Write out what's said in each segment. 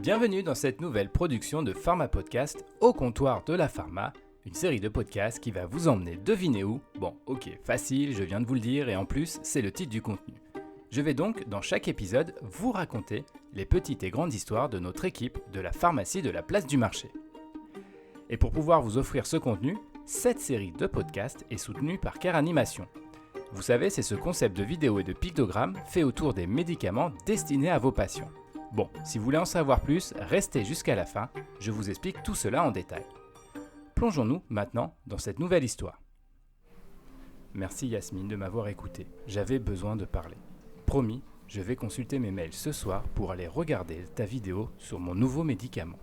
Bienvenue dans cette nouvelle production de Pharma Podcast au comptoir de la pharma, une série de podcasts qui va vous emmener devinez où. Bon, ok, facile, je viens de vous le dire et en plus, c'est le titre du contenu. Je vais donc, dans chaque épisode, vous raconter les petites et grandes histoires de notre équipe de la pharmacie de la place du marché. Et pour pouvoir vous offrir ce contenu, cette série de podcasts est soutenue par Care Animation. Vous savez, c'est ce concept de vidéo et de pictogrammes fait autour des médicaments destinés à vos patients. Bon, si vous voulez en savoir plus, restez jusqu'à la fin, je vous explique tout cela en détail. Plongeons-nous maintenant dans cette nouvelle histoire. Merci Yasmine de m'avoir écouté, j'avais besoin de parler. Promis, je vais consulter mes mails ce soir pour aller regarder ta vidéo sur mon nouveau médicament.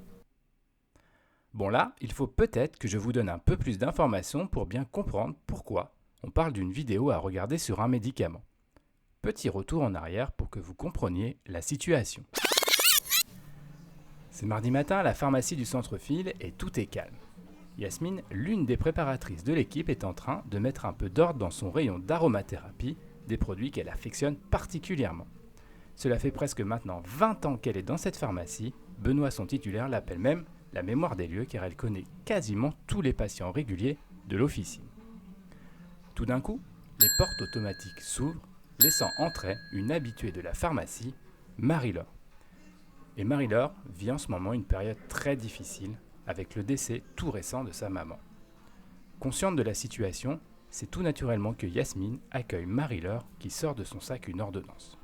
Bon là, il faut peut-être que je vous donne un peu plus d'informations pour bien comprendre pourquoi on parle d'une vidéo à regarder sur un médicament. Petit retour en arrière pour que vous compreniez la situation. C'est mardi matin à la pharmacie du centre-ville et tout est calme. Yasmine, l'une des préparatrices de l'équipe, est en train de mettre un peu d'ordre dans son rayon d'aromathérapie, des produits qu'elle affectionne particulièrement. Cela fait presque maintenant 20 ans qu'elle est dans cette pharmacie. Benoît, son titulaire, l'appelle même la mémoire des lieux car elle connaît quasiment tous les patients réguliers de l'officine. Tout d'un coup, les portes automatiques s'ouvrent, laissant entrer une habituée de la pharmacie, Marie-Laure. Et Marie-Laure vit en ce moment une période très difficile avec le décès tout récent de sa maman. Consciente de la situation, c'est tout naturellement que Yasmine accueille Marie-Laure qui sort de son sac une ordonnance.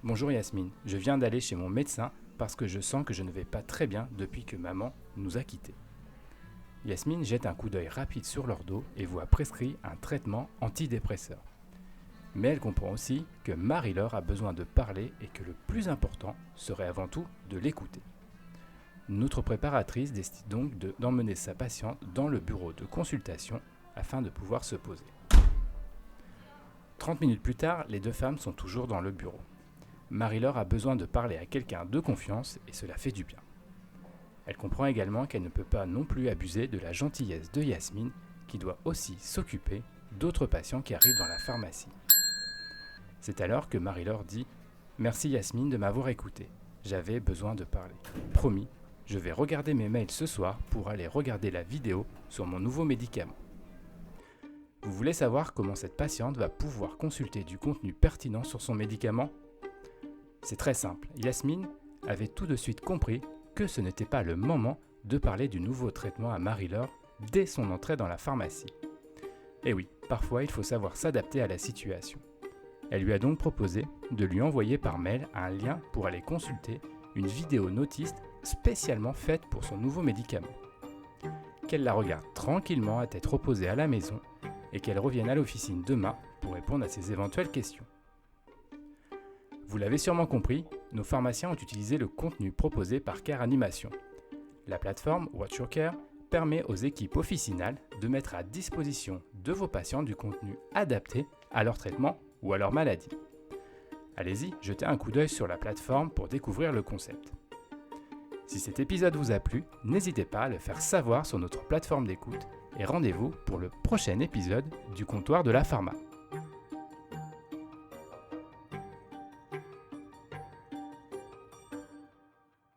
Bonjour Yasmine, je viens d'aller chez mon médecin parce que je sens que je ne vais pas très bien depuis que maman nous a quittés. Yasmine jette un coup d'œil rapide sur leur dos et voit prescrit un traitement antidépresseur. Mais elle comprend aussi que Marie-Laure a besoin de parler et que le plus important serait avant tout de l'écouter. Notre préparatrice décide donc d'emmener sa patiente dans le bureau de consultation afin de pouvoir se poser. 30 minutes plus tard, les deux femmes sont toujours dans le bureau. Marie-Laure a besoin de parler à quelqu'un de confiance et cela fait du bien. Elle comprend également qu'elle ne peut pas non plus abuser de la gentillesse de Yasmine qui doit aussi s'occuper d'autres patients qui arrivent dans la pharmacie. C'est alors que Marie-Laure dit « Merci Yasmine de m'avoir écouté. J'avais besoin de parler. Promis, je vais regarder mes mails ce soir pour aller regarder la vidéo sur mon nouveau médicament. » Vous voulez savoir comment cette patiente va pouvoir consulter du contenu pertinent sur son médicament ? C'est très simple. Yasmine avait tout de suite compris que ce n'était pas le moment de parler du nouveau traitement à Marie-Laure dès son entrée dans la pharmacie. Et oui, parfois il faut savoir s'adapter à la situation. Elle lui a donc proposé de lui envoyer par mail un lien pour aller consulter une vidéo notiste spécialement faite pour son nouveau médicament. Qu'elle la regarde tranquillement à tête reposée à la maison et qu'elle revienne à l'officine demain pour répondre à ses éventuelles questions. Vous l'avez sûrement compris, nos pharmaciens ont utilisé le contenu proposé par Care Animation. La plateforme Watch Your Care permet aux équipes officinales de mettre à disposition de vos patients du contenu adapté à leur traitement ou à leur maladie. Allez-y, jetez un coup d'œil sur la plateforme pour découvrir le concept. Si cet épisode vous a plu, n'hésitez pas à le faire savoir sur notre plateforme d'écoute et rendez-vous pour le prochain épisode du comptoir de la pharma.